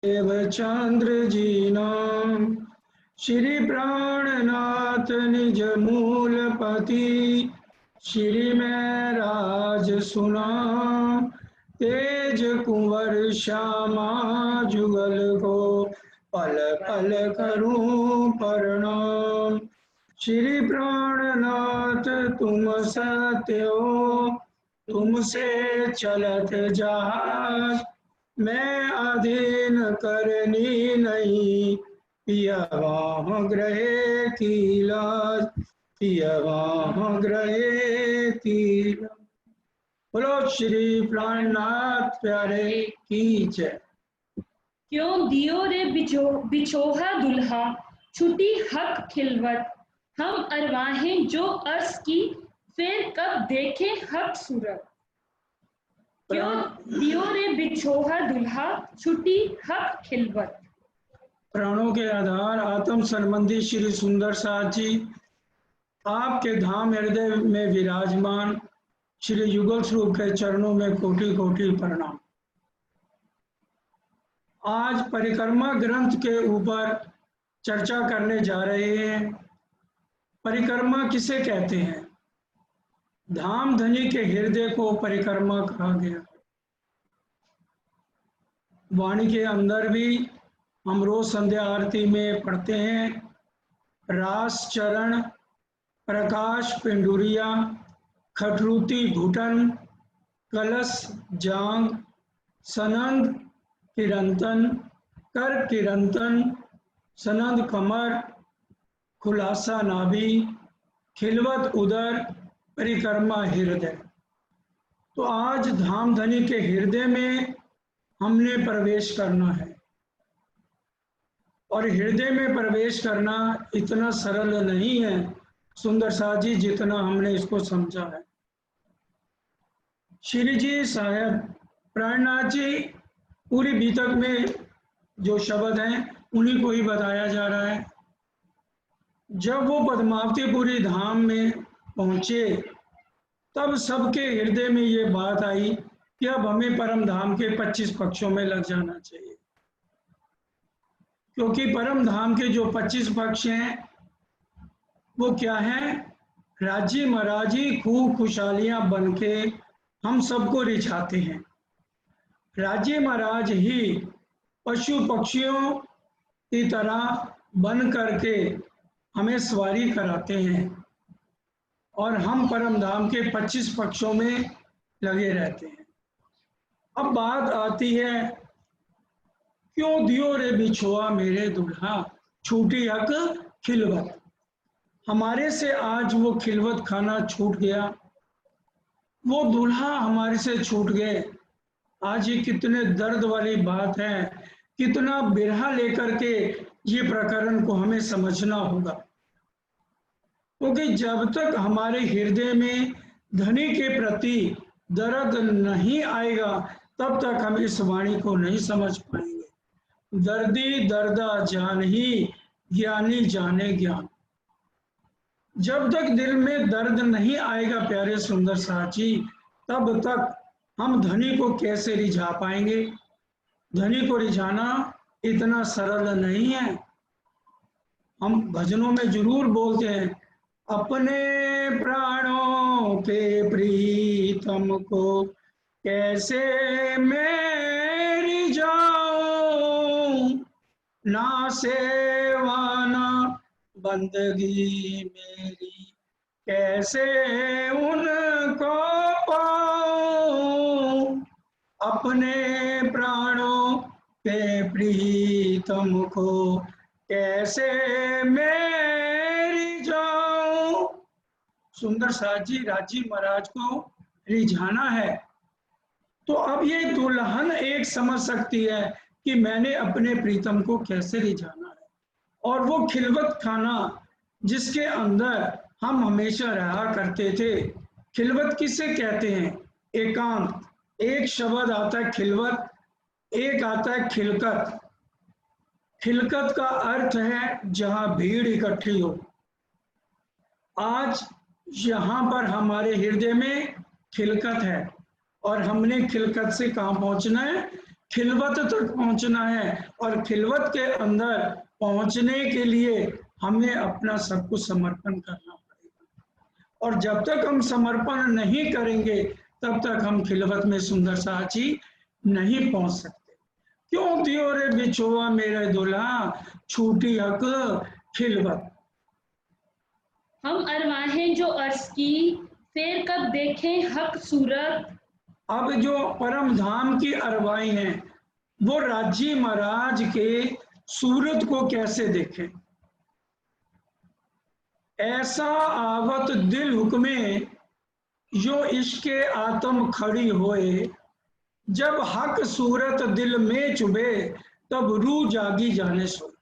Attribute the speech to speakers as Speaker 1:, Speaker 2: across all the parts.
Speaker 1: देवचंद्र जी नाम श्री प्राणनाथ निज मूलपति श्री मैं राज सुना तेज कुंवर श्यामा जुगल को पल पल करूं प्रणाम। श्री प्राणनाथ तुम सत्य हो तुमसे चलत जहाज मैं अधीन करनी नहीं पियवा ग्रहे की लाज पियवा ग्रहे की लाज। बोलो श्री प्राणनाथ प्यारे की जय।
Speaker 2: क्यों दियो रे बिछोहा दुल्हा छुटी हक खिलवत हम अरवाहें जो अर्ज की फिर कब देखे हक सूरत। क्यों दियो रे बिछोहा दुल्हा छुटी हक खिलवत।
Speaker 1: प्राणों के आधार आत्म संबंधी श्री सुंदर साथ जी आपके धाम हृदय में विराजमान श्री युगल स्वरूप के चरणों में कोटि कोटि प्रणाम। आज परिक्रमा ग्रंथ के ऊपर चर्चा करने जा रहे हैं। परिक्रमा किसे कहते हैं? धाम धनी के हृदय को परिक्रमा कहा गया। वाणी के अंदर भी हम रोज संध्या आरती में पढ़ते हैं, रास चरण प्रकाश पिंडुरिया खटरूती घुटन कलश जांग सनंद किरंतन कर किरंतन सनंद कमर खुलासा नाभि खिलवत उदर परिक्रमा हृदय। तो आज धाम धनी के हृदय में हमने प्रवेश करना है और हृदय में प्रवेश करना इतना सरल नहीं है सुंदर साथ जी जितना हमने इसको समझा है। श्री जी साहब प्राणनाथ जी पूरी बीतक में जो शब्द हैं उन्हीं को ही बताया जा रहा है। जब वो पद्मावतीपुरी धाम में पहुंचे तब सबके हृदय में ये बात आई कि अब हमें परम धाम के 25 पक्षों में लग जाना चाहिए, क्योंकि परम धाम के जो 25 पक्ष हैं वो क्या हैं? राज्य महाराजी खूब खुशहालियां बन के हम सबको रिझाते हैं। राज्य महाराज ही पशु पक्षियों की तरह बन करके हमें सवारी कराते हैं और हम परम धाम के 25 पक्षों में लगे रहते हैं। अब बात आती है, क्यों दियो रे बिछोआ मेरे दुल्हा छूटी हक खिलवत। हमारे से आज वो खिलवत खाना छूट गया, वो दूल्हा हमारे से छूट गए। आज ये कितने दर्द वाली बात है, कितना बिरहा लेकर के ये प्रकरण को हमें समझना होगा, क्योंकि जब तक हमारे हृदय में धनी के प्रति दर्द नहीं आएगा तब तक हम इस वाणी को नहीं समझ पाएंगे। दर्दी दर्दा जान ही ज्ञानी जाने ज्ञान। जब तक दिल में दर्द नहीं आएगा प्यारे सुंदर साथी तब तक हम धनी को कैसे रिझा पाएंगे? धनी को रिझाना इतना सरल नहीं है। हम भजनों में जरूर बोलते हैं, अपने प्राणों के प्रीतम को कैसे मैं रिझाऊं, ना सेवा ना बंदगी मेरी कैसे उनको पाऊं। अपने प्राणों के प्रीतम को कैसे मैं रिझाऊं। सुंदर साथ जी राजी महाराज को रिझाना है तो अब ये दुल्हन एक समझ सकती है कि मैंने अपने प्रीतम को कैसे रिझाना है। और वो खिलवत खाना जिसके अंदर हम हमेशा रहा करते थे, खिलवत किसे कहते हैं? एकांत। एक शब्द आता है खिलवत, एक आता है खिलकत। खिलकत का अर्थ है जहां भीड़ इकट्ठी हो। आज यहाँ पर हमारे हृदय में खिलकत है और हमने खिलकत से कहाँ पहुंचना है? खिलवत तक पहुंचना है, और खिलवत के अंदर पहुंचने के लिए हमें अपना सब कुछ समर्पण करना पड़ेगा। और जब तक हम समर्पण नहीं करेंगे तब तक हम खिलवत में सुंदर साची नहीं पहुंच सकते। क्यों दियो रे बिछोआ मेरे दुल्हा, छूटी हक खिलवत।
Speaker 2: हम अरवाहें जो अर्श की, फिर कब देखें हक सूरत।
Speaker 1: अब जो परम धाम की अरवाएं हैं वो राजी महाराज के सूरत को कैसे देखें। ऐसा आवत दिल हुक्मे जो इश्के आत्म खड़ी होए, जब हक सूरत दिल में चुभे तब रूह जागी जाने सो।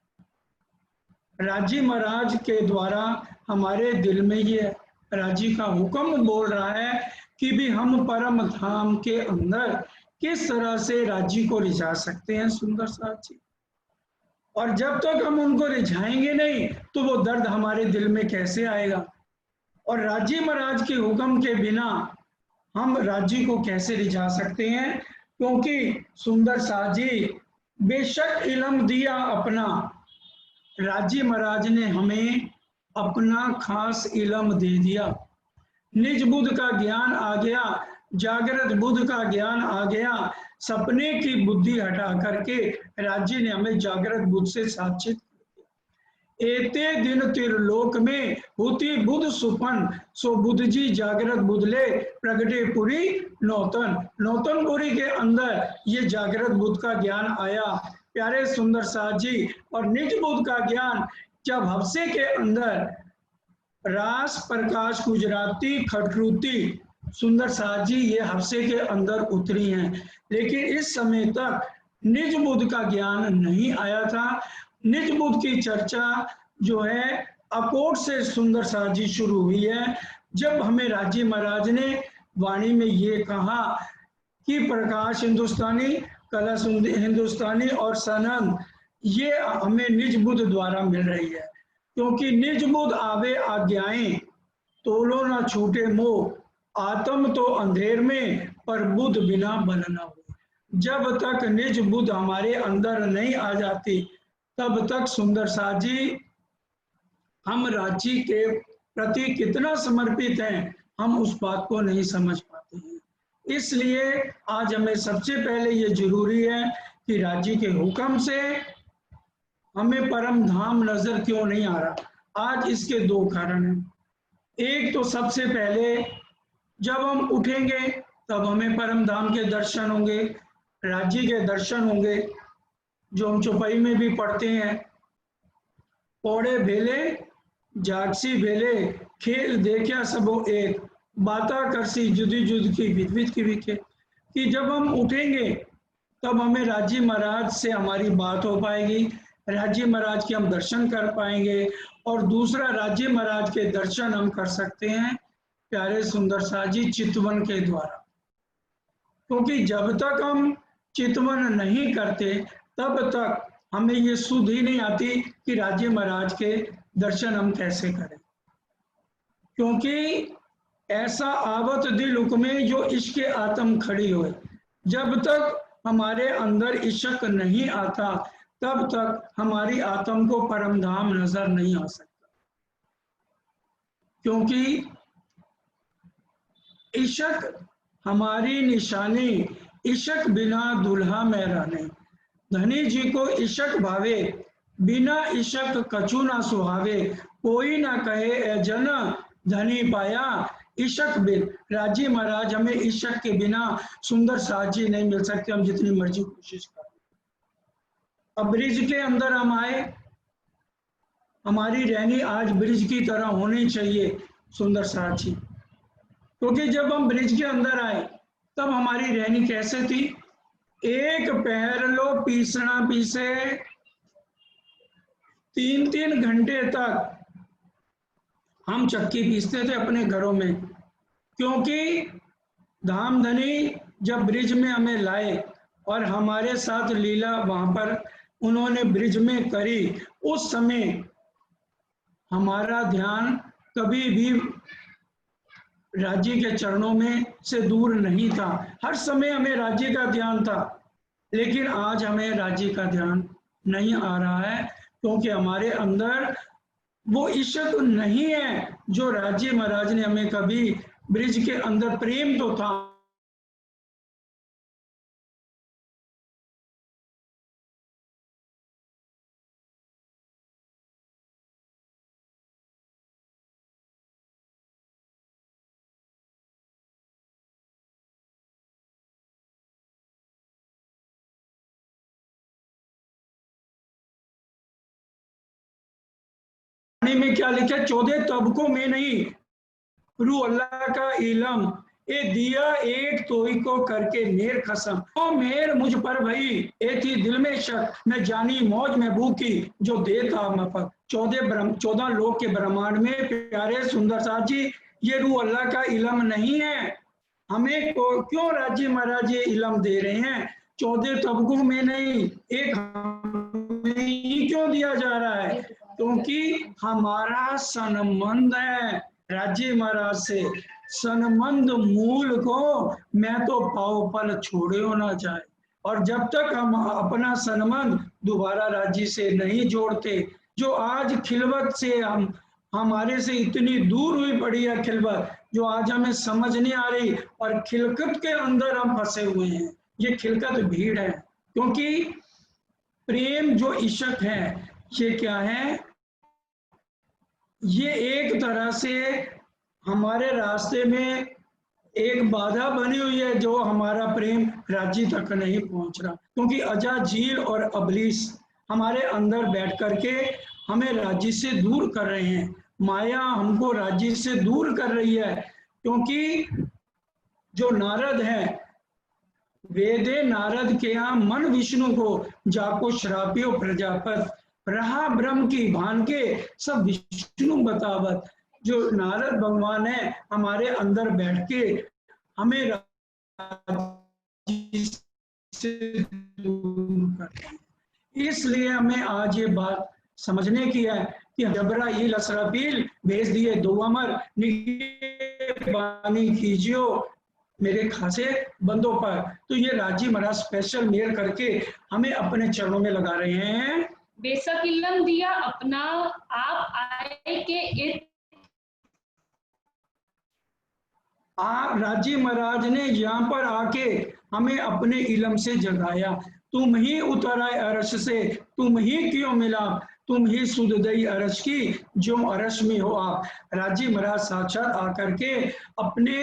Speaker 1: राजी महाराज के द्वारा हमारे दिल में ये राजी का हुक्म बोल रहा है कि भी हम परम धाम के अंदर किस तरह से राजी को रिझा सकते हैं सुंदर साची। और जब तक हम उनको रिझाएंगे नहीं तो वो दर्द हमारे दिल में कैसे आएगा। और राजी महाराज के हुक्म के बिना हम राजी को कैसे रिझा सकते हैं, क्योंकि सुंदर साजी बेशक इल्म दिया अपना, राजी महाराज ने हमें अपना खास इल्म दे दिया। निज बुद्ध का ज्ञान आ गया, जागृत बुद्ध का ज्ञान आ गया, सपने की बुद्धि हटा करके राजी ने हमें जागृत बुद्ध से साक्षित। एते दिन त्रिलोक में होती बुद्ध सुपन, सो बुद्ध जी जागृत बुद्धले प्रगटे पुरी नौतन। नौतनपुरी के अंदर ये जागृत बुद्ध का ज्ञान आया प्यारे सुंदर साथ जी। और निज बुद्ध का ज्ञान जब हफ्से के अंदर रास प्रकाश गुजराती खटरूती सुंदर साथ जी ये हफ्से के अंदर उतरी हैं, लेकिन इस समय तक निज बुद्ध का ज्ञान नहीं आया था। निज बुद्ध की चर्चा जो है अकोट से सुंदर साथ जी शुरू हुई है, जब हमें राजी महाराज ने वाणी में ये कहा कि प्रकाश हिंदुस्तानी, कला हिंदुस्तानी और सनन ये हमें निज बुद्ध द्वारा मिल रही है। क्योंकि निज बुद्ध आवे आज्ञाएं, तोलो ना छूटे मोह, आत्म तो अंधेर में पर बुद्ध बिना बन न हो। जब तक निज बुद्ध हमारे अंदर नहीं आ जाती तब तक सुंदर साथ जी हम रांची के प्रति कितना समर्पित हैं हम उस बात को नहीं समझ पाते हैं। इसलिए आज हमें सबसे पहले ये जरूरी है कि रांची के हुक्म से हमें परम धाम नजर क्यों नहीं आ रहा। आज इसके दो कारण हैं। एक तो सबसे पहले जब हम उठेंगे तब हमें परम धाम के दर्शन होंगे, रांची के दर्शन होंगे, जो हम चौपाई में भी पढ़ते हैं, पौड़े भेले जागसी भेले, खेल देखा सबो एक, बाता करसी जुदी जुद की विधवित की विखे। कि जब हम उठेंगे तब हमें राजी महाराज से हमारी बात हो पाएगी, राजी महाराज के हम दर्शन कर पाएंगे। और दूसरा राजी महाराज के दर्शन हम कर सकते हैं प्यारे सुंदर साथ जी चितवन के द्वारा। क्योंकि जब तक हम चितवन नहीं करते तब तक हमें ये सुध ही नहीं आती कि राजी महाराज के दर्शन हम कैसे करें। क्योंकि ऐसा आवत दिल हुक्मे जो इश्क आत्म खड़ी होए, जब तक हमारे अंदर इश्क नहीं आता तब तक हमारी आत्म को परम धाम नजर नहीं आ सकता। क्योंकि इश्क हमारी निशानी, इश्क बिना दुल्हा मेरा नहीं। धनी जी को इश्क भावे, बिना इश्क कछु ना सुहावे, कोई ना कहे ए जन धनी पाया इश्क बिन। राजी महाराज हमें इश्क के बिना सुंदर साथ जी नहीं मिल सकते, हम जितनी मर्जी कोशिश करें। अब ब्रिज के अंदर हम आए, हमारी रहनी आज ब्रिज की तरह होनी चाहिए सुंदर साथ जी। क्योंकि जब हम ब्रिज के अंदर आए तब हमारी रहनी कैसे थी, एक पैर लो पीसना पीसे, 3-3 घंटे तक हम चक्की पीसते थे अपने घरों में। क्योंकि धामधनी जब ब्रिज में हमें लाए और हमारे साथ लीला वहां पर उन्होंने ब्रिज में करी, उस समय हमारा ध्यान कभी भी राजी के चरणों में से दूर नहीं था। हर समय हमें राजी का ध्यान था। लेकिन आज हमें राज्य का ध्यान नहीं आ रहा है, क्योंकि हमारे अंदर वो इश्क नहीं है जो राज्य महाराज ने हमें कभी, ब्रिज के अंदर प्रेम तो था, में क्या लिखा, 14 तबकों में नहीं, रू अल्लाह का इलम ए दिया एक तोई को करके मेर खसम, ओ मेर मुझ पर भई ए थी दिल में शक, मैं जानी मौज में भूखी जो देता मफक। 14 लोक के ब्रह्मांड में प्यारे सुंदर साथ जी, ये रू अल्लाह का इलम नहीं है। हमें क्यों राज्य महाराज ये इलम दे रहे हैं? 14 तबकों में नहीं, एक हमें ही क्यों दिया जा रहा है? क्योंकि हमारा संबंध है राज्य महाराज से। संबंध मूल को मैं तो पाव पल छोड़े होना चाहे, और जब तक हम अपना संबंध दोबारा राज्य से नहीं जोड़ते, जो आज खिलवत से हम हमारे से इतनी दूर हुई पड़ी है खिलवत, जो आज हमें समझ नहीं आ रही, और खिलकत के अंदर हम फंसे हुए हैं। ये खिलकत भीड़ है, क्योंकि प्रेम जो इश्क है ये क्या है? ये एक तरह से हमारे रास्ते में एक बाधा बनी हुई है, जो हमारा प्रेम राज्य तक नहीं पहुंच रहा, क्योंकि अजाजील और अबलीस हमारे अंदर बैठ करके हमें राज्य से दूर कर रहे हैं। माया हमको राज्य से दूर कर रही है, क्योंकि जो नारद है, वेदे नारद के यहाँ मन विष्णु को जाको श्रापियो प्रजापत, रहा ब्रह्म की भान के सब विष्णु बतावत। जो नारद भगवान है हमारे अंदर बैठ के हमें से दूर करते हैं। इसलिए हमें आज ये बात समझने की है कि जबराइल असराफील भेज दिए दो अमर, निगहबानी कीजियो मेरे खासे बंदों पर। तो ये राजी महाराज स्पेशल मेल करके हमें अपने चरणों में लगा रहे हैं।
Speaker 2: बेशक इल्लम दिया अपना आप आए के
Speaker 1: आप राजी महाराज ने यहाँ पर आके हमें अपने इलम से जगाया। तुम ही उतर आए अरश से, तुम ही क्यों मिला, तुम ही सुध दई अरश की जो अरश में हो आप। राजी महाराज साक्षात आकर के अपने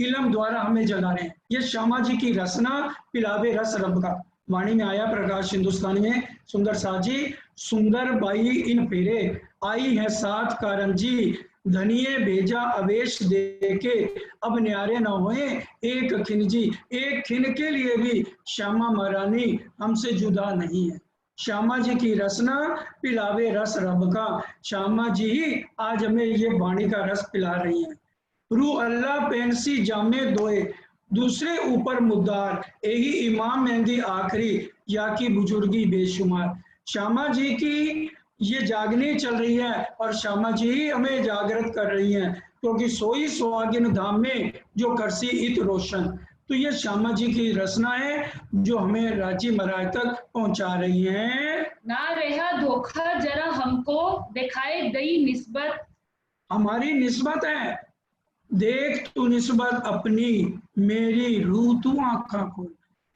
Speaker 1: इलम द्वारा हमें जगा रहे हैं। ये श्यामा जी की रसना पिलावे रस रब का वाणी में आया प्रकाश हिंदुस्तानी में। सुंदर साजी सुंदर बाई इन फेरे आई है साथ कारंजी, धनिये भेजा अवेश देके अब न्यारे न हुए एक खिनजी। एक खिन के लिए भी श्यामा महारानी हमसे जुदा नहीं है। श्यामा जी की रसना पिलावे रस रब का, श्यामा जी ही आज हमें ये वाणी का रस पिला रही हैं। रू अल्लाह पेंसी जामे दोए दूसरे ऊपर मुद्दार, यही इमाम मेहंदी आखिरी या की बुजुर्गी बेशुमार। श्यामा जी की ये जागनी चल रही है और श्यामा जी ही हमें जागृत कर रही हैं, क्योंकि सोई सुहागिन धाम में जो करसी इत रोशन। तो ये श्यामा जी की रचना है जो हमें राजी महाराज तक पहुंचा रही है।
Speaker 2: ना रहा धोखा जरा हमको दिखाए गई निस्बत,
Speaker 1: हमारी निस्बत है, देख तू निस्बत अपनी मेरी रूह तू आंखा खोल,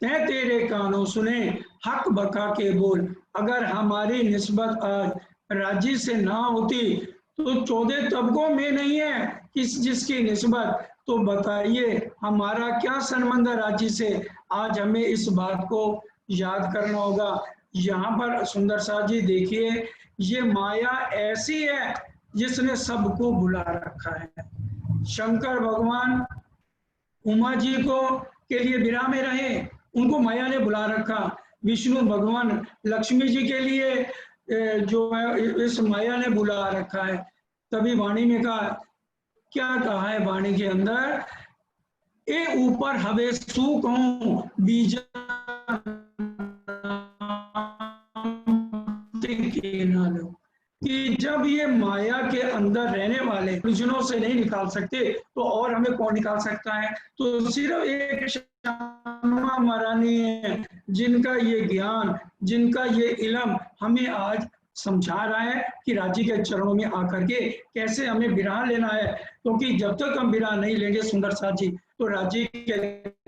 Speaker 1: तै तेरे कानों सुने हक बका के बोल। अगर हमारी निस्बत आज राज्य से ना होती तो 14 तबकों में नहीं है किस जिसकी निस्बत, तो बताइए हमारा क्या संबंध है राज्य से। आज हमें इस बात को याद करना होगा। यहाँ पर सुंदर साथ जी देखिए, ये माया ऐसी है जिसने सबको बुला रखा है। शंकर भगवान उमा जी को के लिए विराह में रहे, उनको माया ने बुला रखा। विष्णु भगवान लक्ष्मी जी के लिए जो है इस माया ने बुला रखा है। तभी वाणी में कहा, क्या कहा है वाणी के अंदर, ए ऊपर हवे सू कहूं बीज ना लो, कि जब ये माया के अंदर रहने वाले विष्णु से नहीं निकाल सकते तो और हमें कौन निकाल सकता है। तो सिर्फ एक श्यामा महारानी है जिनका ये ज्ञान, जिनका ये इल्म हमें आज समझा रहा है कि राज्य के चरणों में आकर के कैसे हमें विराम लेना है, क्योंकि जब तक हम विराम नहीं लेंगे सुंदर साथ जी, तो राज्य के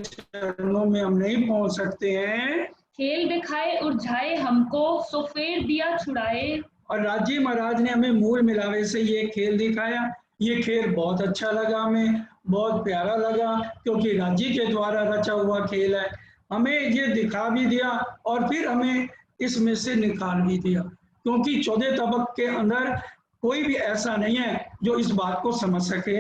Speaker 1: चरणों में हम नहीं पहुंच सकते हैं।
Speaker 2: खेल दिखाए उलझाए हमको, सो फेर दिया छुड़ाए।
Speaker 1: और राजी महाराज ने हमें मूल मिलावे से ये खेल दिखाया। ये खेल बहुत अच्छा लगा, हमें बहुत प्यारा लगा, क्योंकि राजी के द्वारा रचा हुआ खेल है। हमें ये दिखा भी दिया और फिर हमें इसमें से निकाल भी दिया, क्योंकि 14 तबक के अंदर कोई भी ऐसा नहीं है जो इस बात को समझ सके।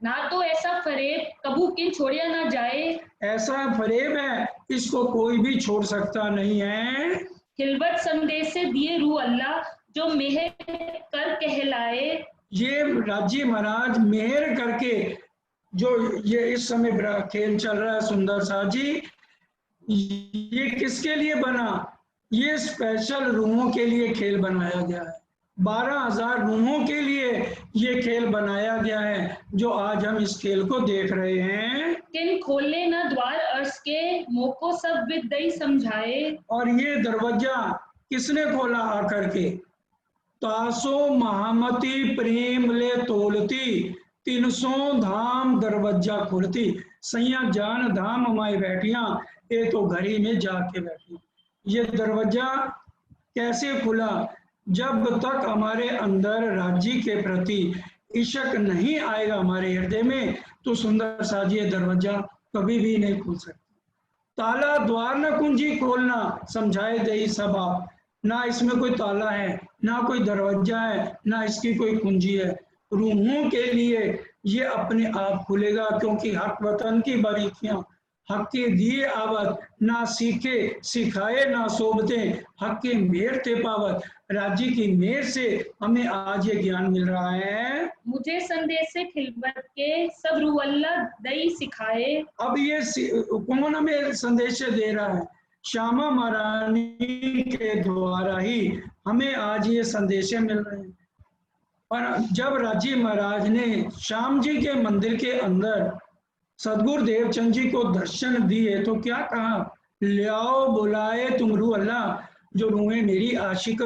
Speaker 2: ना तो ऐसा फरेब कबू किन छोड़िया ना जाए,
Speaker 1: ऐसा फरेब है, इसको कोई भी छोड़ सकता नहीं है।
Speaker 2: खिलवत संदेश से दिए रूह अल्लाह, जो मेहर कर कहलाए।
Speaker 1: ये राजी महाराज मेहर करके, जो ये इस समय खेल चल रहा है सुंदर सा जी, ये किसके लिए बना? ये स्पेशल रूहों के लिए खेल बनाया गया है। 12,000 रूहों के लिए ये खेल बनाया गया है, जो आज हम इस खेल को देख रहे हैं।
Speaker 2: किन खोले न द्वार अर्श के, मोको सब विदई समझाए।
Speaker 1: और ये दरवाजा किसने खोला आकर के? तासो महामती प्रेम ले तोलती, 300 धाम दरवाजा खुलती। सैया जान धाम हमारी बैठिया, ये तो घड़ी में जाके बैठी। ये दरवाजा कैसे खुला? जब तक हमारे अंदर राज्य के प्रति इश्क नहीं आएगा हमारे हृदय में, तो सुंदर साजी ये दरवाजा कभी भी नहीं खुल सकता। ताला द्वार न कुंजी खोलना, समझाए दे सब आप। ना इसमें कोई ताला है, ना कोई दरवाजा है, ना इसकी कोई कुंजी है। रूहों के लिए ये अपने आप खुलेगा, क्योंकि हक वतन की बारीकियां हक के दिए आवत, ना सीखे सिखाए ना सोबते, हक के मेहर थे पावत। राज्य की मेहर से हमें आज ये ज्ञान मिल रहा है।
Speaker 2: मुझे संदेश से खिलवत के सब रूह अल्लाह दई सिखाए। अब
Speaker 1: ये कौन हमें संदेश दे रहा है? श्यामा महारानी के द्वारा ही हमें आज ये संदेशे मिल रहे हैं। और जब राजी महाराज ने श्याम जी के मंदिर के अंदर सदगुरु देवचंद जी को दर्शन दिए, तो क्या कहा? लियाओ बुलाए तुम रूह अल्लाह, जो रूहें मेरी आशिक,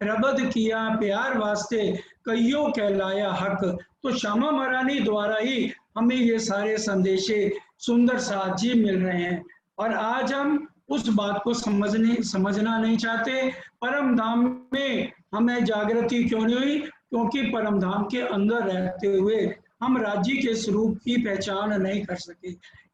Speaker 1: रबद किया प्यार वास्ते, कईयों कहलाया हक। तो श्यामा महारानी द्वारा ही हमें ये सारे संदेशे सुंदर साथ जी मिल रहे हैं। और आज हम उस बात को समझना नहीं चाहते। परम धाम में हमें जागृति क्यों नहीं हुई? क्योंकि परम धाम के अंदर रहते हुए हम राज्य के स्वरूप की पहचान नहीं कर सके।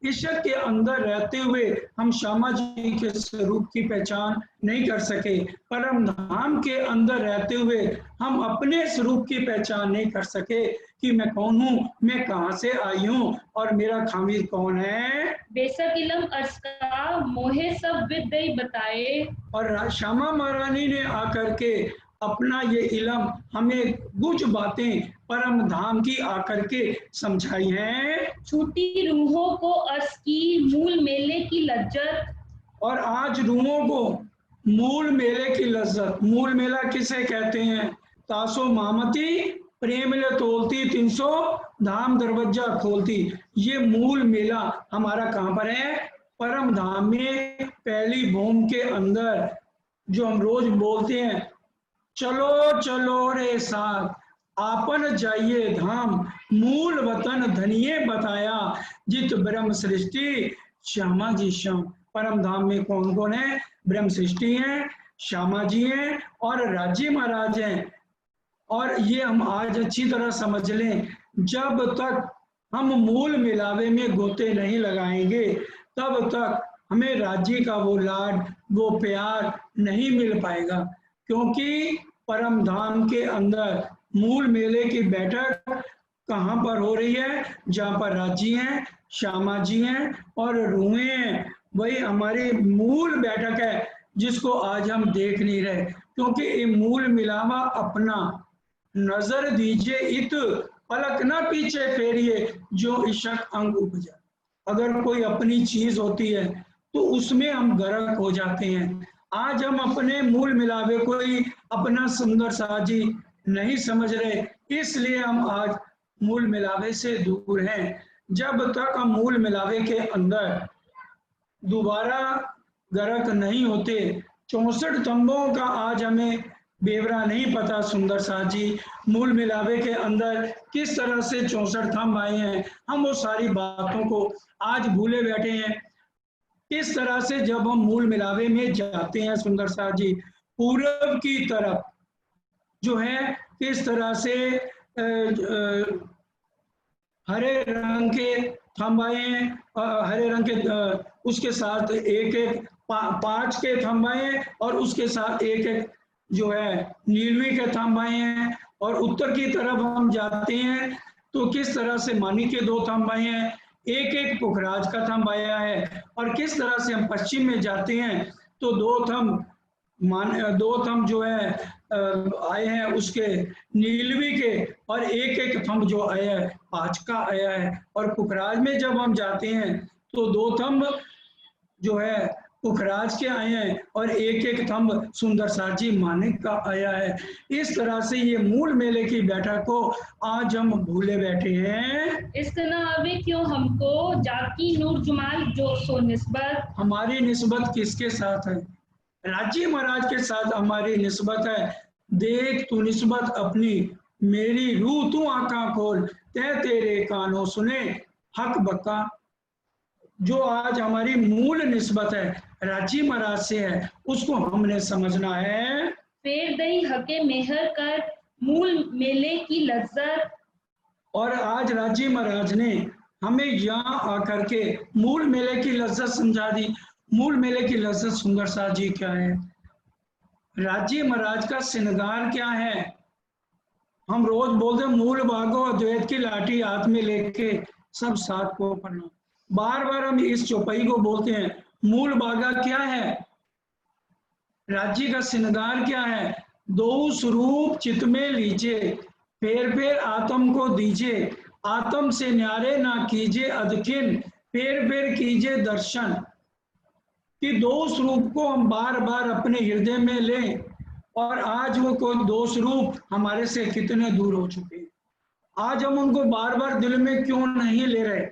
Speaker 1: ईश्वर के अंदर रहते हुए हम श्यामा जी के स्वरूप की पहचान नहीं कर सके। परम धाम के अंदर रहते हुए हम अपने स्वरूप की पहचान नहीं कर सके कि मैं कौन हूँ, मैं कहाँ से आई हूँ और मेरा खामिर कौन है।
Speaker 2: बेशक इलम अर्श का मोहे सब विदई बताए।
Speaker 1: और श्यामा महारानी ने आकर के अपना ये इलम हमें कुछ बातें परम धाम की आकर के समझाई हैं।
Speaker 2: छूटी रूहों को अर्श की मूल मेले की लज्जत।
Speaker 1: और आज रूहों को मूल मेले की लज्जत, मूल मेला किसे कहते हैं? तासो मामती प्रेम ले तोलती, 300 धाम दरवाजा खोलती। ये मूल मेला हमारा कहाँ पर है? परम धाम में पहली भूमि के अंदर, जो हम रोज बोलते हैं, चलो चलो रे साथ आपन जाइए धाम, मूल वतन धनिये बताया, जित ब्रह्म सृष्टि श्यामा जी श्याम। परम धाम में कौन कौन है? ब्रह्म सृष्टि है, श्यामा जी हैं और राजी महाराज हैं। और ये हम आज अच्छी तरह समझ लें, जब तक हम मूल मिलावे में गोते नहीं लगाएंगे, तब तक हमें राज्य का वो लाड, वो प्यार नहीं मिल पाएगा। क्योंकि परम धाम के अंदर मूल मेले की बैठक कहाँ पर हो रही है? जहाँ पर राजी हैं, श्यामा जी हैं और रूहें हैं, वही हमारी मूल बैठक है, जिसको आज हम देख नहीं रहे। क्योंकि ये मूल मिलावा अपना नजर दीजिए इत, पलक ना पीछे फेरिए, जो इशक अंग उपजा। अगर कोई अपनी चीज होती है तो उसमें हम गर्क हो जाते हैं। आज हम अपने मूल मिलावे को ही अपना सुंदर साजी नहीं समझ रहे, इसलिए हम आज मूल मिलावे से दूर हैं। जब तक हम मूल मिलावे के अंदर दोबारा गर्क नहीं होते। 64 थंबों का आज हमें बेवरा नहीं पता सुंदर साथ जी। मूल मिलावे के अंदर किस तरह से 64 थंब आए हैं, हम वो सारी बातों को आज भूले बैठे हैं। किस तरह से जब हम मूल मिलावे में जाते हैं सुंदर साथ जी, पूरब की तरफ जो है किस तरह से हरे रंग के थंब आए हैं, हरे रंग के उसके साथ एक एक 5 के थंब आए हैं और उसके साथ एक एक जो है नीलवी के थंब आए हैं। और उत्तर की तरफ हम जाते हैं तो किस तरह से मानी के 2 थंब आए हैं, एक एक पुखराज का थंब आया है। और किस तरह से हम पश्चिम में जाते हैं तो 2 थंब जो है आए हैं उसके नीलवी के, और एक एक थंब जो आया है 5 का आया है। और पुखराज में जब हम जाते हैं तो 2 थंब जो है पुखराज के आए हैं और एक एक थंब सुंदर साजी मानिक का आया है। इस तरह से ये मूल मेले की बैठक को आज हम भूले बैठे हैं।
Speaker 2: इस तरह अभी क्यों हमको जाकी नूर जमाल जो सो निस्बत,
Speaker 1: हमारी निस्बत किसके साथ है? राजी महाराज के साथ हमारी निस्बत है। देख तू निस्बत अपनी, मेरी रूह तू आंखा खोल, तय तेरे कानों सुने हक बक्का। जो आज हमारी मूल निस्बत है राजी महाराज से है, उसको हमने समझना है।
Speaker 2: फेर दई हके मेहर कर मूल मेले की लज्जत।
Speaker 1: और आज राजी महाराज ने हमें यहाँ आकर के मूल मेले की लज्जत समझा दी। मूल मेले की लज्जत सुंदर साथ जी क्या है? राजी महाराज का श्रृंगार क्या है? हम रोज बोलते मूल भागो अद्वैत की लाठी हाथ में लेके सब साथ को पढ़ना। बार बार हम इस चौपाई को बोलते हैं। मूल भागा क्या है? राज्य का श्रृंगार क्या है? दो स्वरूप चित्त में लीजिए, फेर फेर आत्म को दीजिए, आत्म से न्यारे ना कीजिए अदखिन, फेर फेर कीजिए दर्शन। कि दो स्वरूप को हम बार बार अपने हृदय में लें, और आज वो कोई दो स्वरूप हमारे से कितने दूर हो चुके हैं। आज हम उनको बार बार दिल में क्यों नहीं ले रहे?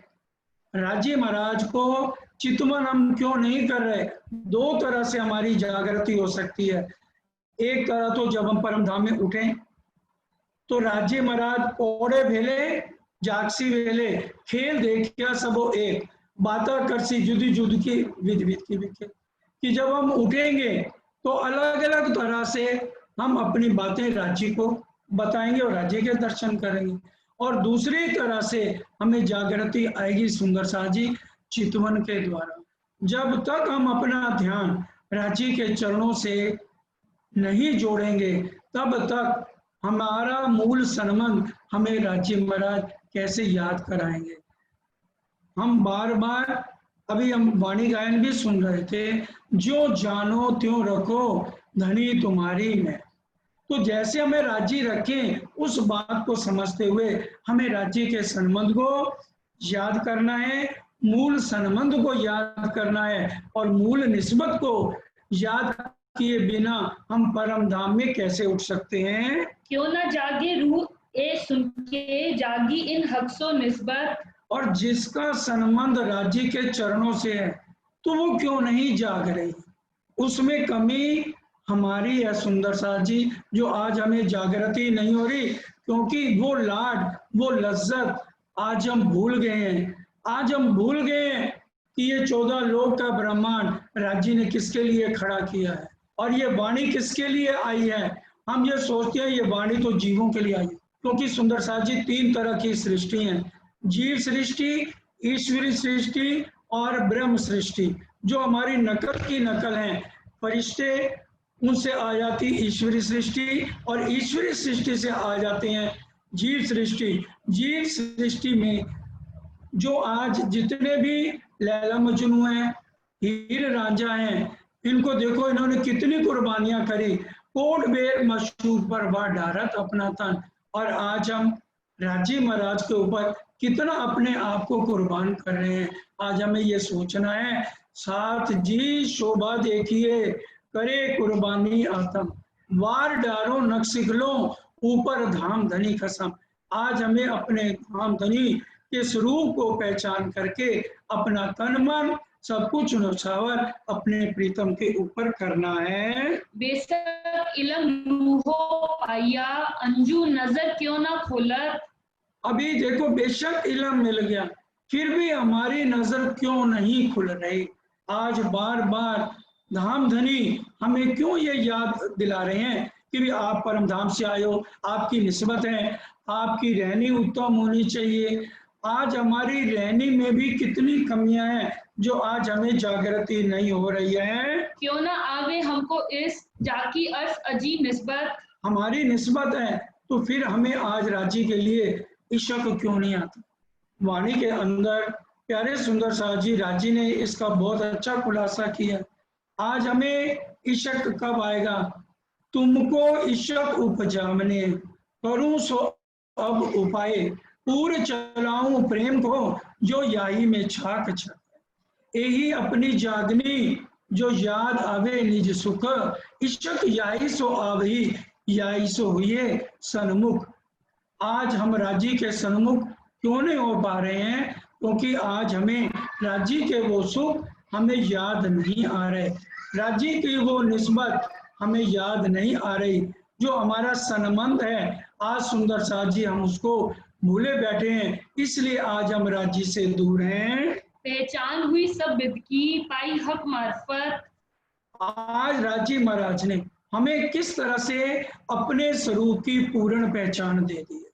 Speaker 1: राजी महाराज को चितवन हम क्यों नहीं कर रहे? दो तरह से हमारी जागृति हो सकती है। एक तरह तो जब हम परम धाम में उठे तो राजी महाराज पौड़े भेले जागसी वेले, खेल देखिया सबो एक, बाता करसी जुदी जुद की विध विध की विखे। कि जब हम उठेंगे तो अलग अलग तरह से हम अपनी बातें राज्य को बताएंगे और राज्य के दर्शन करेंगे। और दूसरी तरह से हमें जागृति आएगी सुंदर साजी चितवन के द्वारा। जब तक हम अपना ध्यान राज्य के चरणों से नहीं जोड़ेंगे तब तक हमारा मूल संबंध हमें राज्य महाराज कैसे याद कराएंगे। हम बार बार अभी हम वाणी गायन भी सुन रहे थे, जो जानो त्यों रखो धनी तुम्हारी में। तो जैसे हमें राज्य रखें उस बात को समझते हुए हमें राज्य के संबंध को याद करना है, मूल संबंध को याद करना है। और मूल निस्बत को याद किए बिना हम परम धाम में कैसे उठ सकते हैं?
Speaker 2: क्यों ना जागे रूह ए सुन के जागी इन हक्सो निस्बत।
Speaker 1: और जिसका संबंध राज्य के चरणों से है तो वो क्यों नहीं जाग रही? उसमें कमी हमारी है सुंदर साथ जी, जो आज हमें जागृति नहीं हो रही, क्योंकि वो लाड वो लज्जत आज हम भूल गए हैं। आज हम भूल गए हैं कि ये 14 लोक का ब्रह्मांड राज्य ने किसके लिए खड़ा किया है और ये वाणी किसके लिए आई है। हम ये सोचते हैं ये वाणी तो जीवों के लिए आई है, क्योंकि सुंदर साथ जी 3 तरह की सृष्टि है, जीव सृष्टि, ईश्वरी सृष्टि और ब्रह्म सृष्टि। जो हमारी नकल की नकल है, फरिश्ते उनसे आ जाती ईश्वरी सृष्टि और ईश्वरी सृष्टि से आ जाते हैं जीव सृष्टि। जीव सृष्टि में जो आज जितने भी लैला मजनू हैं, हीर रांझा हैं, इनको देखो इन्होंने कितनी कुर्बानियां करी, कोट बेर मशहूर पर वाह डारत अपना तन। और आज हम राजी महाराज के ऊपर कितना अपने आप को कुर्बान कर रहे हैं। आज हमें ये सोचना है, साथ जी शोभा देखिए करे कुर्बानी आतम, वार डारो नक्सिक लो ऊपर धाम धनी कसम। आज हमें अपने धाम धनी के स्वरूप को पहचान करके अपना तन मन सब कुछ नौछावर अपने प्रीतम के ऊपर करना है।
Speaker 2: बेशक इलम लूहो पाया अंजू नजर क्यों ना खोलत।
Speaker 1: अभी देखो बेशक इलम मिल गया फिर भी हमारी नजर क्यों नहीं खुल रही। आज बार बार धाम धनी हमें क्यों ये याद दिला रहे हैं कि भी आप परम धाम से आए हो, आपकी निस्बत है, आपकी रहनी उत्तम होनी चाहिए। आज हमारी रहनी में भी कितनी कमियां हैं जो आज हमें जागृति नहीं हो रही है।
Speaker 2: क्यों ना आवे हमको इस जाकी अर्श अजी निस्बत।
Speaker 1: हमारी निस्बत है तो फिर हमें आज राज्य के लिए इशक क्यों नहीं आता। वाणी के अंदर प्यारे सुंदर साहब जी राजी ने इसका बहुत अच्छा खुलासा किया। आज हमें इशक कब आएगा। तुमको इशक उपजामने करूं सो अब उपाय पूर चलाऊं प्रेम को जो याही में छाक छक यही अपनी जागनी जो याद आवे निज सुख इशक याही सो आवही याही सो हुए सन्मुख। आज हम राज्य के सन्मुख क्यों नहीं हो पा रहे हैं क्योंकि आज हमें राज्य के वो सुख हमें याद नहीं आ रहे, राज्य की वो निस्बत हमें याद नहीं आ रही। जो हमारा सनमंद है आज सुंदर साथ जी हम उसको भूले बैठे हैं, इसलिए आज हम राज्य से दूर हैं।
Speaker 2: पहचान हुई सब बिद की पाई हक मार्फत।
Speaker 1: आज राज्य महाराज ने हमें किस तरह से अपने स्वरूप की पूर्ण पहचान दे दी है।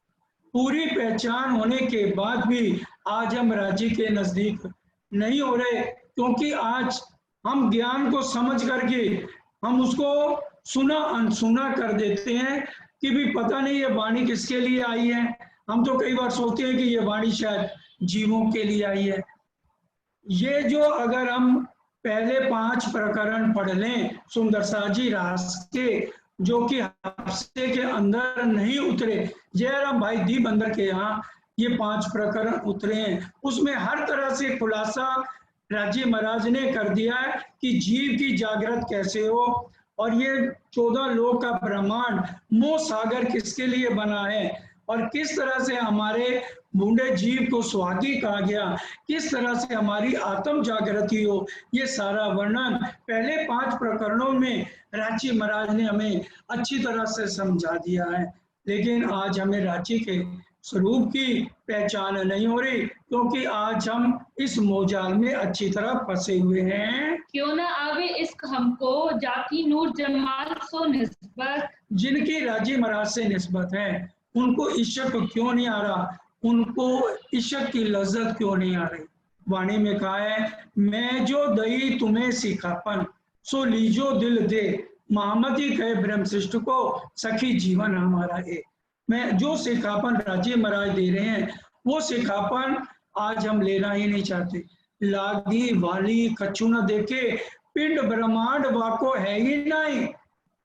Speaker 1: पूरी पहचान होने के बाद भी आज हम राज्य के नजदीक नहीं हो रहे क्योंकि आज हम ज्ञान को समझ करके हम उसको सुना अनसुना कर देते हैं कि भी पता नहीं ये वाणी किसके लिए आई है। हम तो कई बार सोचते हैं कि ये वाणी शायद जीवों के लिए आई है। ये जो अगर हम पहले 5 प्रकरण पढ़ लें सुंदर साजी रास के जो कि हफ्ते के अंदर नहीं उतरे, जयराम भाई दी बंदर के यहाँ ये 5 प्रकरण उतरे हैं, उसमें हर तरह से खुलासा राजी महाराज ने कर दिया है कि जीव की जागृत कैसे हो और ये 14 लोक का ब्रह्मांड मोह सागर किसके लिए बना है और किस तरह से हमारे बूढ़े जीव को स्वागी कहा गया, किस तरह से हमारी आत्म जागृति हो, ये सारा वर्णन पहले 5 प्रकरणों में रांची महाराज ने हमें अच्छी तरह से समझा दिया है। लेकिन आज हमें रांची के स्वरूप की पहचान नहीं हो रही क्योंकि आज हम इस मोजाल में अच्छी तरह फंसे हुए हैं।
Speaker 2: क्यों ना आवे इश्क हमको जाकी नूर जमाल सो निस्बत।
Speaker 1: जिनकी राजी महाराज से निस्बत है उनको इश्क क्यों नहीं आ रहा, उनको इश्क की लज्जत क्यों नहीं आ रही। वाणी में कहा है मैं जो दई तुम्हें सिखापन सो लीजो दिल दे मोहम्मदी कहे ब्रह्म सृष्ट को सखी जीवन हमारा है। मैं जो सिखापन राजी महाराज दे रहे हैं वो सिखापन आज हम लेना ही नहीं चाहते। लागी वाली कछु न देखे पिंड ब्रह्मांड वाको है ही नहीं।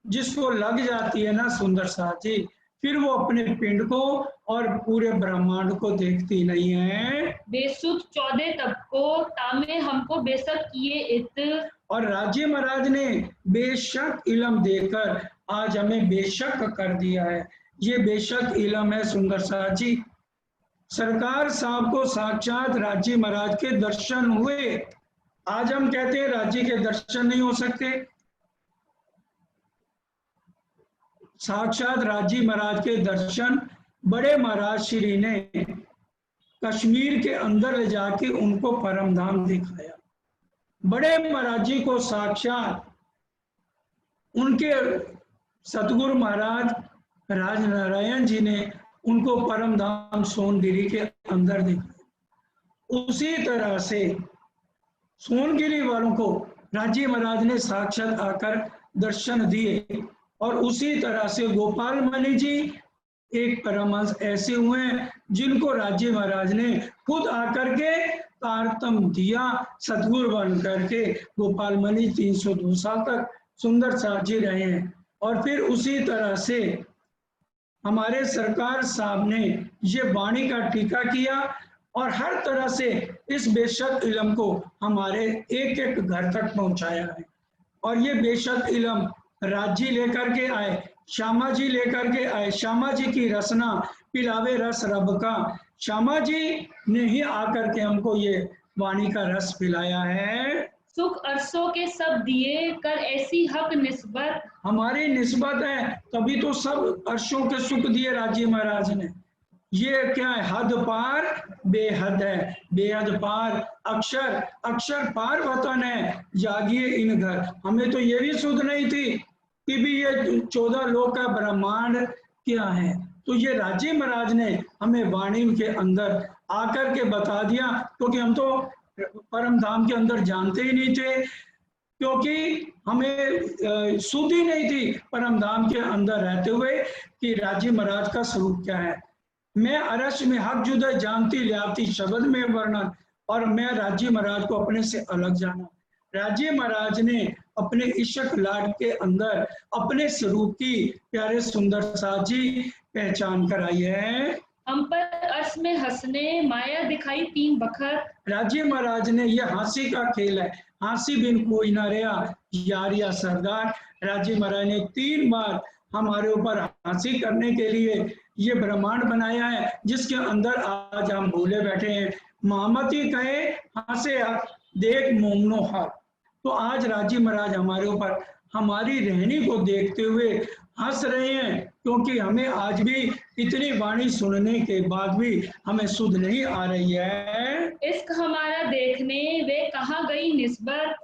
Speaker 1: जिसको लग जाती है ना सुंदर साथी फिर वो अपने पिंड को और पूरे ब्रह्मांड को देखती नहीं है।
Speaker 2: बेसुध 14 तब को तामे हमको बेशक किए इत।
Speaker 1: और राज्य महाराज ने बेशक इलम देकर आज हमें बेशक कर दिया है। ये बेशक इलम है सुंदर साथ जी। सरकार साहब को साक्षात राज्य महाराज के दर्शन हुए। आज हम कहते हैं राज्य के दर्शन नहीं हो सकते। साक्षात राज्य महाराज के दर्शन बड़े महाराज श्री ने कश्मीर के अंदर ले जाके उनको परम धाम दिखाया। बड़े महाराज जी को साक्षात उनके सतगुरु महाराज राजनारायण जी ने उनको परम धाम सोनगिरी के अंदर दिखाया। उसी तरह से सोनगिरी वालों को राज्य महाराज ने साक्षात आकर दर्शन दिए और उसी तरह से गोपाल मणि जी एक परमहंस ऐसे हुए हैं जिनको राज्य महाराज ने खुद आकर के तारतम दिया। सतगुरु बन करके गोपाल मणि 302 साल तक सुंदर साथ जी रहे हैं। और फिर उसी तरह से हमारे सरकार साहब ने ये वाणी का टीका किया और हर तरह से इस बेशक इलम को हमारे एक एक घर तक पहुंचाया है। और ये बेशक इलम राज्य लेकर के आए, श्यामा जी लेकर के आए। श्यामा जी की रसना पिलावे रस रब का, श्यामा जी ने ही आकर के हमको ये वाणी का रस पिलाया है।
Speaker 2: सुख अरसों के सब दिए कर ऐसी हक निस्बत,
Speaker 1: हमारी निस्बत है, तभी तो सब अर्शों के सुख दिए राजी महाराज ने। ये क्या है, हद पार बेहद है, बेहद पार अक्षर अक्षर पार वतन है, जागिए इन घर। हमें तो ये भी सुध नहीं थी कि भी ये 14 लोक का ब्रह्मांड क्या है, तो ये राजी महाराज ने हमें वाणी के अंदर आकर के बता दिया, क्योंकि हम तो परम धाम के अंदर जानते ही नहीं थे, क्योंकि हमें सुध ही नहीं थी परम धाम के अंदर रहते हुए कि राजी महाराज का स्वरूप क्या है। मैं अरश में हक जुदा जानती लियाती शब्द में वर्णन, और मैं राजी महाराज को अपने से अलग जाना। राजी महाराज ने अपने इश्क लाड के अंदर अपने स्वरूप की प्यारे सुंदर साजी पहचान कराई है।
Speaker 2: हम पर अर्श में हंसने माया दिखाई 3 बखत,
Speaker 1: राजी महाराज ने, यह हंसी का खेल है, हंसी बिन कोई ना रहा यारिया सरदार। राजी महाराज ने 3 बार हमारे ऊपर हंसी करने के लिए ये ब्रह्मांड बनाया है, जिसके अंदर आज हम भूले बैठे हैं। महामती कहे हंसे देख मोमनो हर, तो आज राजी महाराज हमारे ऊपर हमारी रहनी को देखते हुए हंस रहे हैं, क्योंकि हमें आज भी इतनी वाणी सुनने के बाद भी हमें सुध नहीं आ रही है।
Speaker 2: इश्क हमारा देखने वे कहाँ गई निस्बत,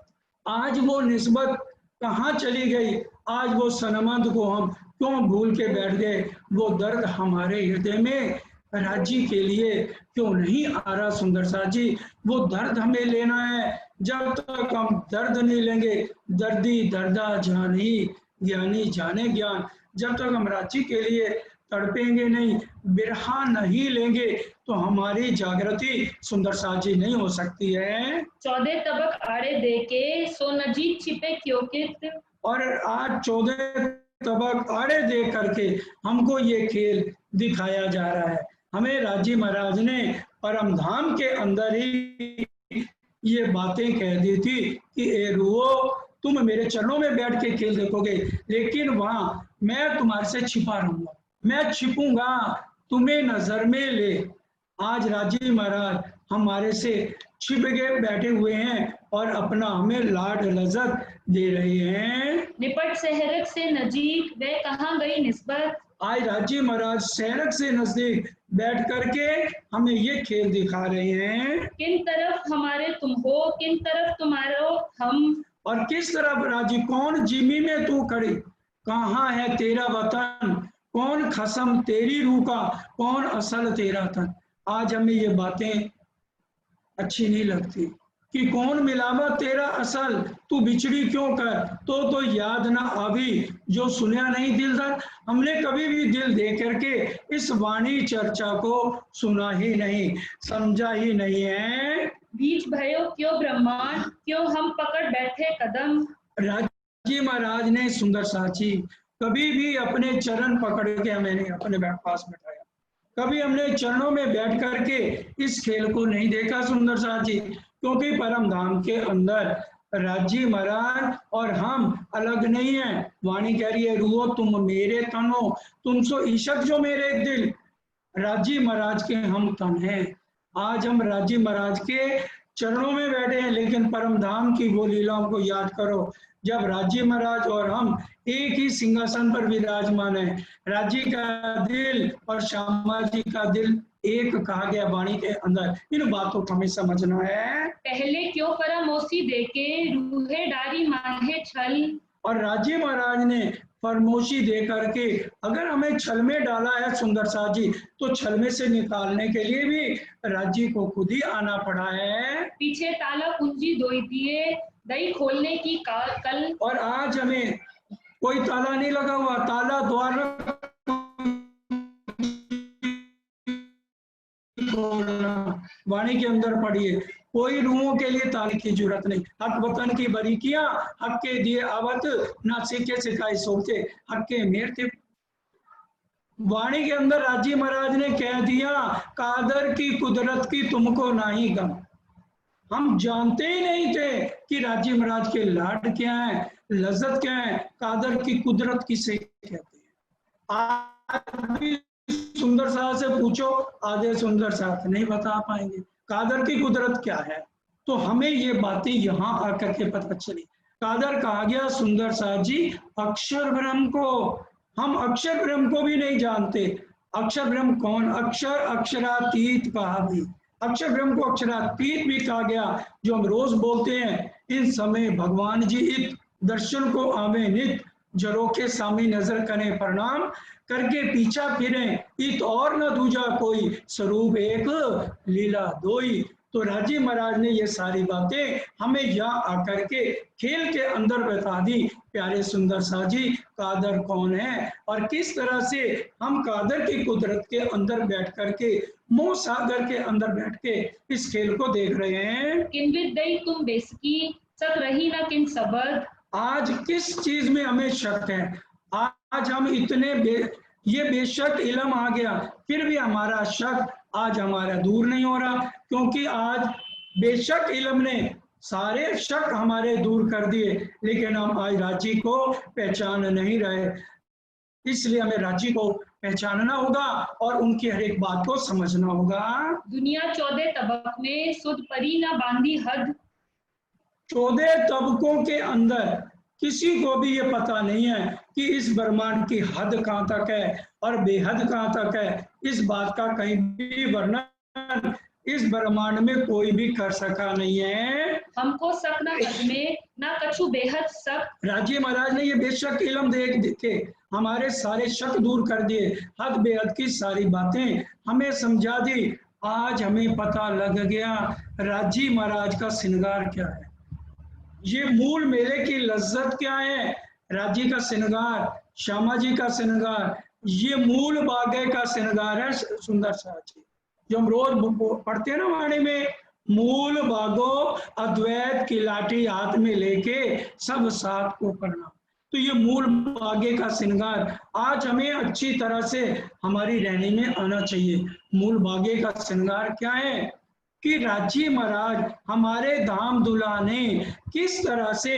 Speaker 1: आज वो निस्बत कहाँ चली गई, आज वो सनमत को हम क्यों भूल के बैठ गए। वो दर्द हमारे हृदय में राजी के लिए क्यों नहीं आ रहा सुंदर सा जी। वो दर्द हमें लेना है, जब तक हम दर्द नहीं लेंगे, दर्दी दर्दा जानी ज्ञानी जाने ज्ञान, जब तक हम रांची के लिए तड़पेंगे नहीं, बिरहा नहीं लेंगे, तो हमारी जागृति सुंदर साजी नहीं हो सकती है।
Speaker 2: 14 तबक आड़े देके सो नजीक छिपे क्यों कित,
Speaker 1: और आज 14 तबक आड़े दे करके हमको ये खेल दिखाया जा रहा है। हमें राजी महाराज ने परम धाम के अंदर ही ये बातें कह दी थी कि ए रुओ, तुम मेरे चरणों में बैठ के खेल देखोगे, लेकिन वहां मैं तुम्हारे से छिपा रहूंगा, मैं छिपूंगा, तुम्हें नजर में ले। आज राजी महाराज हमारे से छिप के बैठे हुए हैं और अपना हमें लाड लज्जत दे रहे हैं।
Speaker 2: निपट सहरक से नजीक वे कहाँ गई निस्बत,
Speaker 1: आज राजी महाराज सहरक से नजदीक बैठ करके हमें ये खेल दिखा रहे हैं।
Speaker 2: किन तरफ हमारे तुम हो किन तरफ तुम्हारो हम,
Speaker 1: और किस तरफ राजी, कौन जिमी में तू खड़ी, कहाँ है तेरा वतन, कौन खसम तेरी रूह का, कौन असल तेरा तन। आज हमें ये बातें अच्छी नहीं लगती कि कौन मिलावा तेरा असल, तू बिछड़ी क्यों कर, तो याद ना आवी जो सुनया नहीं दिल दर। हमने कभी भी दिल दे करके इस वाणी चर्चा को सुना ही नहीं, समझा ही नहीं है।
Speaker 2: बीच भयो क्यों ब्रह्मांड क्यों हम पकड़ बैठे कदम,
Speaker 1: राजी महाराज ने सुंदर साची कभी भी अपने चरण पकड़ के हमें नहीं अपने पास बैठाया, कभी हमने चरणों में बैठ करके इस खेल को नहीं देखा सुंदर साची, क्योंकि परम धाम के अंदर राजी महाराज और हम अलग नहीं है। वाणी कह रही है रूहो तुम मेरे तन हो, तुम सो ईशक जो मेरे दिल, राजी महाराज के हम तन हैं। आज हम राजी महाराज के चरणों में बैठे हैं, लेकिन परम धाम की वो लीलाओं को याद करो, जब राजी महाराज और हम एक ही सिंहासन पर विराजमान है। राजी का दिल और श्यामा जी का दिल एक कहा गया वाणी के अंदर। इन बातों को हमें समझना है।
Speaker 2: पहले क्यों फरामोशी देके रूहे डारी माहे छल,
Speaker 1: और राजी महाराज ने फरमोशी दे करके अगर हमें छल में डाला है सुंदर साजी, तो छल में से निकालने के लिए भी राजी को खुद ही आना पड़ा है।
Speaker 2: पीछे ताला कुंजी दोई दिए दई खोलने की कल,
Speaker 1: और आज हमें कोई ताला नहीं लगा हुआ, ताला द्वार वाणी के अंदर पड़ी है, कोई रूहों के लिए ताले की जरूरत नहीं। हक वतन की बरीकियां हक के दिए आवत, ना सीखे सिखाई सोचे हक के मेर थे। वाणी के अंदर राजी महाराज ने कह दिया कादर की कुदरत की तुमको नाही गम। हम जानते ही नहीं थे कि राजी महाराज के लाड क्या है, लज्जत क्या है, कादर की कुदरत किसे कहते हैं। आज भी सुंदर साथ से पूछो, आधे सुंदर साथ नहीं बता पाएंगे कादर की कुदरत क्या है। तो हमें ये बातें यहाँ आकर के पता चली। कादर कहा गया सुंदर साथ जी अक्षर ब्रह्म को, हम अक्षर ब्रह्म को भी नहीं जानते। अक्षर ब्रह्म कौन? अक्षर अक्षरातीत कहा भी, अक्षर ब्रह्म को अक्षरातीत भी कहा गया, जो हम रोज बोलते हैं इन समय भगवान जी इत दर्शन को आवे नित, जरोखे सामी नजर करें प्रणाम, करके पीछा फिरे इत और न दूजा कोई, स्वरूप एक लीला दोई। तो राजी महाराज ने ये सारी बातें हमें यहाँ आकर के खेल के अंदर बता दी। प्यारे सुंदर साथ जी कादर कौन है और किस तरह से हम कादर की कुदरत के अंदर बैठ करके, मोह सागर के अंदर बैठ के इस खेल को देख रहे हैं।
Speaker 2: किन विद्यई तुम बेसकी, सक रही न किन सबद।
Speaker 1: आज किस चीज में हमें शक है? आज हम इतने ये बेशक इल्म आ गया, फिर भी हमारा शक आज हमारा दूर नहीं हो रहा, क्योंकि आज बेशक इल्म ने सारे शक हमारे दूर कर दिए, लेकिन हम आज राजी को पहचान नहीं रहे। इसलिए हमें राजी को पहचानना होगा और उनकी हर एक बात को समझना होगा।
Speaker 2: दुनिया 14 तबक में सुध परी न बांधी हद।
Speaker 1: 14 तबकों के अंदर किसी को भी ये पता नहीं है कि इस ब्रह्मांड की हद कहाँ तक है और बेहद कहाँ तक है। इस बात का कहीं भी वर्णन इस ब्रह्मांड में कोई भी कर सका नहीं है।
Speaker 2: हमको सक न हद में न कछु बेहद सक।
Speaker 1: राजी महाराज ने ये बेशक इल्म देख के हमारे सारे शक दूर कर दिए, हद बेहद की सारी बातें हमें समझा दी। आज हमें पता लग गया राजी महाराज का श्रृंगार क्या है, ये मूल मेले की लज्जत क्या है। राजी का श्रृंगार, श्यामा जी का श्रृंगार, ये मूल बागे का श्रृंगार है सुंदर साथ जी, जो हम रोज पढ़ते हैं ना वाणी में, मूल बागो अद्वैत की लाठी हाथ में लेके सब साथ को करना। तो ये मूल बागे का श्रृंगार आज हमें अच्छी तरह से हमारी रहनी में आना चाहिए। मूल बागे का श्रृंगार क्या है कि राजी महाराज हमारे धाम दुल्हा ने किस तरह से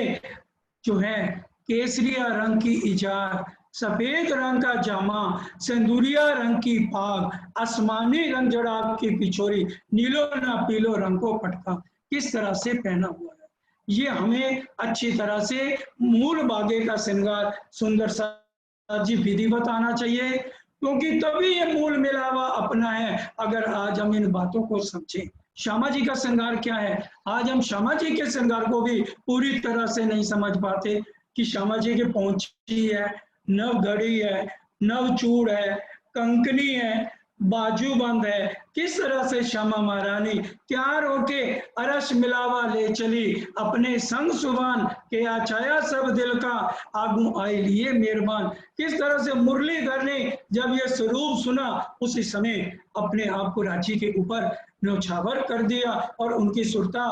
Speaker 1: जो है केसरिया रंग की इजार, सफेद रंग का जामा, सिंदूरिया रंग की पाग, आसमानी रंग जड़ाब की पिछोरी, नीलो ना पीलो रंग को पटका किस तरह से पहना हुआ है। ये हमें अच्छी तरह से मूल बागे का श्रृंगार सुंदर साथ जी विधिवत आना चाहिए, क्योंकि तभी ये मूल मिलावा अपना है अगर आज हम इन बातों को समझें। श्यामा जी का श्रृंगार क्या है? आज हम श्यामा जी के श्रृंगार को भी पूरी तरह से नहीं समझ पाते कि श्यामा जी के पहुंची है, नव घड़ी है, नव चूड़ है, कंकनी है, बाजूबंद है, किस तरह से श्यामा महारानी तैयार होके अरश मिलावा ले चली अपने संग सुबान के आचाया सब दिल का आगू आई लिए मेहरबान। किस तरह से मुरलीधर ने जब ये स्वरूप सुना उसी समय अपने आप को रांची के ऊपर न्यौछावर कर दिया और उनकी सुरता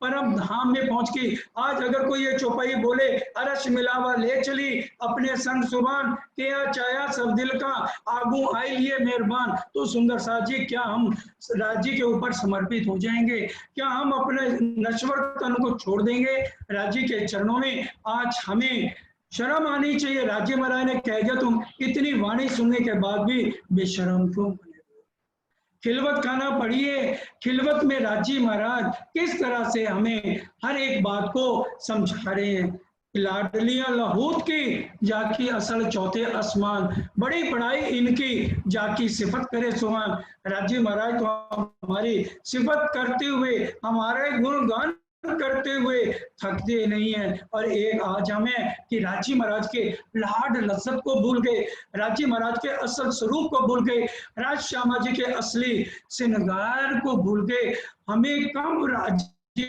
Speaker 1: परम धाम में पहुंच गई। आज अगर कोई ये चौपाई बोले अरश मिलावा ले चली अपने संग सुबान के चाया सब दिल का आगू आई लिए मेहरबान, तो सुंदर साथ जी क्या हम राज्य के ऊपर समर्पित हो जाएंगे? क्या हम अपने नश्वर तन को छोड़ देंगे राज्य के चरणों में? आज हमें शर्म आनी चाहिए। राज्य महाराज ने कह दिया तुम इतनी वाणी सुनने के बाद भी बेशर्म क्यों? खिलवत खाना पढ़िए, खिलवत में राजी महाराज किस तरह से हमें हर एक बात को समझा रहे हैं। लाडलियां लाहौत की जाकी असल चौथे आसमान, बड़ी पढ़ाई इनकी जाकी सिफत करे सुहान। राजी महाराज तो हमारी सिफत करते हुए हमारे गुणगान करते हुए थकते नहीं है। और एक आज हमें कि राजी महाराज के लाड लज्जत को भूल गए, राजी महाराज के असल स्वरूप को भूल गए, राज श्यामा जी के असली श्रृंगार को भूल गए। हमें कब राज्य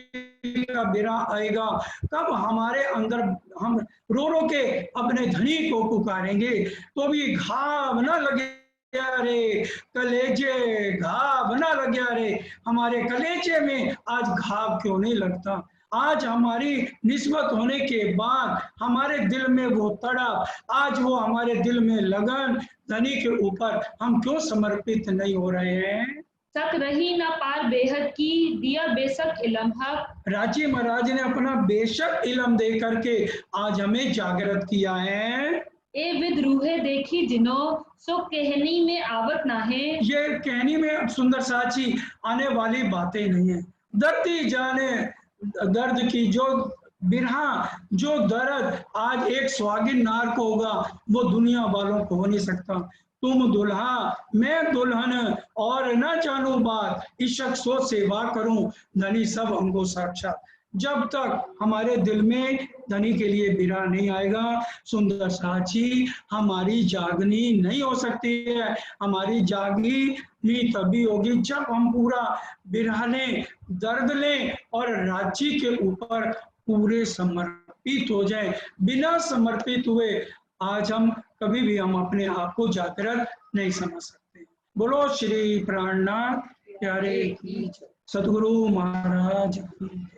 Speaker 1: का बेरा आएगा, कब हमारे अंदर हम रो रो के अपने धनी को पुकारेंगे तो भी घाव न लगे रे कलेजे, घाव ना लग गया रे। हमारे कलेजे में आज घाव क्यों नहीं लगता? आज हमारी निस्बत होने के बाद हमारे दिल में वो तड़प, आज वो हमारे दिल में लगन धनी के ऊपर हम क्यों समर्पित नहीं हो रहे हैं?
Speaker 2: सक रही ना पार बेहद की दिया बेशक इलम हक।
Speaker 1: राजी महाराज ने अपना बेशक इलम दे करके आज हमें जागृत किया है।
Speaker 2: ए विद रूहे देखी जिनो सो कहनी में आवत ना है।
Speaker 1: ये कहनी में सुंदर साची आने वाली बातें नहीं है। दर्दी जाने दर्द की जो बिरहा, जो दर्द आज एक स्वागिन नार को होगा वो दुनिया वालों को हो नहीं सकता। तुम दुल्हा मैं दुल्हन और न जानू बात, इशक सोच सेवा करूं धनी सब हमको साक्षात। जब तक हमारे दिल में धनी के लिए बिरहा नहीं आएगा, सुंदर साची हमारी जागनी नहीं हो सकती है। हमारी जागनी तभी होगी जब हम पूरा बिरहा लें, दर्द लें और राज्य के ऊपर पूरे समर्पित हो जाए। बिना समर्पित हुए आज हम कभी भी हम अपने आप को जागृत नहीं समझ सकते। बोलो श्री प्राणनाथ प्यारे की जय। सतगुरु महाराज की जय।